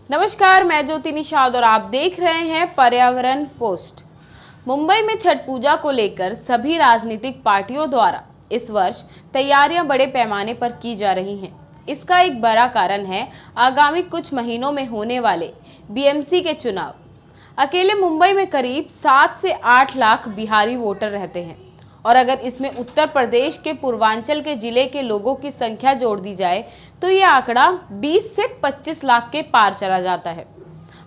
नमस्कार, मैं ज्योति निषाद और आप देख रहे हैं पर्यावरण पोस्ट। मुंबई में छठ पूजा को लेकर सभी राजनीतिक पार्टियों द्वारा इस वर्ष तैयारियां बड़े पैमाने पर की जा रही हैं। इसका एक बड़ा कारण है आगामी कुछ महीनों में होने वाले बीएमसी के चुनाव। अकेले मुंबई में करीब 7 से 8 लाख बिहारी वोटर रहते हैं और अगर इसमें उत्तर प्रदेश के पूर्वांचल के जिले के लोगों की संख्या जोड़ दी जाए तो ये आंकड़ा 20 से 25 लाख के पार चला जाता है।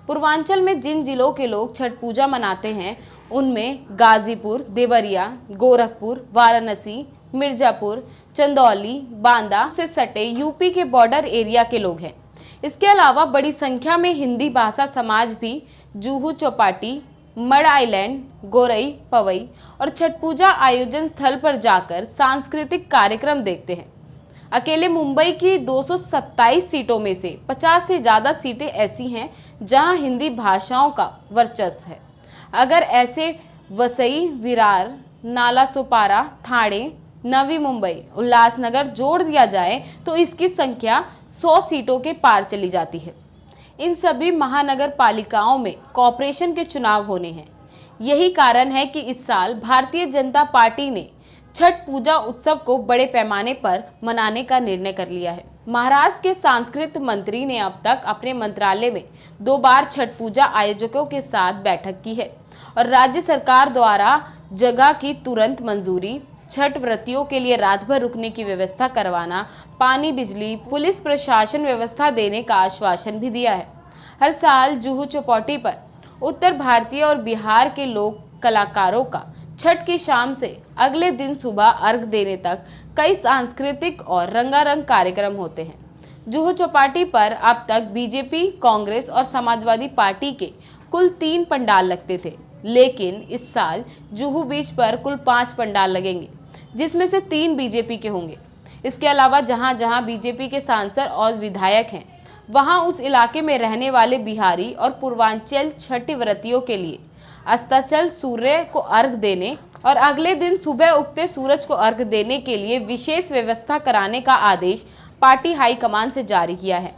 पूर्वांचल में जिन जिलों के लोग छठ पूजा मनाते हैं उनमें गाजीपुर, देवरिया, गोरखपुर, वाराणसी, मिर्जापुर, चंदौली, बांदा से सटे यूपी के बॉर्डर एरिया के लोग हैं। इसके अलावा बड़ी संख्या में हिंदी भाषा समाज भी जुहू चौपाटी, मड आइलैंड, गोरई, पवई और छठ पूजा आयोजन स्थल पर जाकर सांस्कृतिक कार्यक्रम देखते हैं। अकेले मुंबई की 227 सीटों में से 50 से ज़्यादा सीटें ऐसी हैं जहां हिंदी भाषाओं का वर्चस्व है। अगर ऐसे वसई, विरार, नालासोपारा, ठाणे, नवी मुंबई, उल्लासनगर जोड़ दिया जाए तो इसकी संख्या 100 सीटों के पार चली जाती है। इन सभी महानगर पालिकाओं में कॉरपोरेशन के चुनाव होने हैं। यही कारण है कि इस साल भारतीय जनता पार्टी ने छठ पूजा उत्सव को बड़े पैमाने पर मनाने का निर्णय कर लिया है। महाराष्ट्र के सांस्कृतिक मंत्री ने अब तक अपने मंत्रालय में 2 बार छठ पूजा आयोजकों के साथ बैठक की है और राज्य सरकार द्वारा जगह की तुरंत मंजूरी, छठ व्रतियों के लिए रात भर रुकने की व्यवस्था करवाना, पानी, बिजली, पुलिस प्रशासन व्यवस्था देने का आश्वासन भी दिया है। हर साल जुहू चौपाटी पर उत्तर भारतीय और बिहार के लोक कलाकारों का छठ की शाम से अगले दिन सुबह अर्घ देने तक कई सांस्कृतिक और रंगारंग कार्यक्रम होते हैं। जुहू चौपाटी पर अब तक बीजेपी, कांग्रेस और समाजवादी पार्टी के कुल 3 पंडाल लगते थे, लेकिन इस साल जुहू बीच पर कुल 5 पंडाल लगेंगे, जिसमें से 3 बीजेपी के होंगे। इसके अलावा जहां जहां बीजेपी के सांसद और विधायक हैं, वहां उस इलाके में रहने वाले बिहारी और पूर्वांचल छठ व्रतियों के लिए अस्ताचल सूर्य को अर्घ देने और अगले दिन सुबह उगते सूरज को अर्घ देने के लिए विशेष व्यवस्था कराने का आदेश पार्टी हाईकमान से जारी किया है।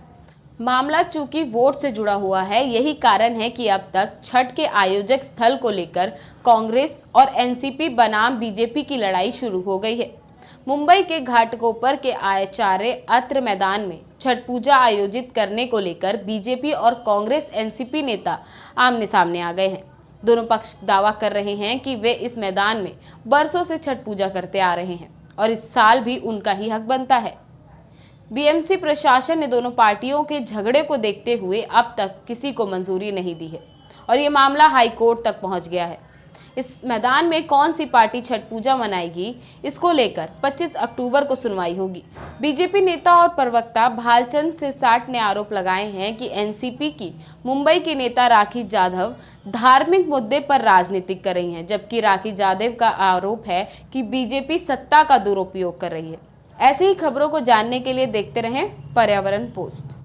मामला चूंकि वोट से जुड़ा हुआ है, यही कारण है कि अब तक छठ के आयोजक स्थल को लेकर कांग्रेस और एनसीपी बनाम बीजेपी की लड़ाई शुरू हो गई है। मुंबई के घाटकोपर के आचार्य अत्र मैदान में छठ पूजा आयोजित करने को लेकर बीजेपी और कांग्रेस एनसीपी नेता आमने सामने आ गए हैं। दोनों पक्ष दावा कर रहे हैं कि वे इस मैदान में बरसों से छठ पूजा करते आ रहे हैं और इस साल भी उनका ही हक बनता है। बीएमसी प्रशासन ने दोनों पार्टियों के झगड़े को देखते हुए अब तक किसी को मंजूरी नहीं दी है और ये मामला हाई कोर्ट तक पहुंच गया है। इस मैदान में कौन सी पार्टी छठ पूजा मनाएगी, इसको लेकर 25 अक्टूबर को सुनवाई होगी। बीजेपी नेता और प्रवक्ता भालचंद्र सिरसाट ने आरोप लगाए हैं कि एनसीपी की मुंबई की नेता राखी जाधव धार्मिक मुद्दे पर राजनीति कर रही हैं, जबकि राखी जाधव का आरोप है कि बीजेपी सत्ता का दुरुपयोग कर रही है। ऐसे ही खबरों को जानने के लिए देखते रहें पर्यावरण पोस्ट।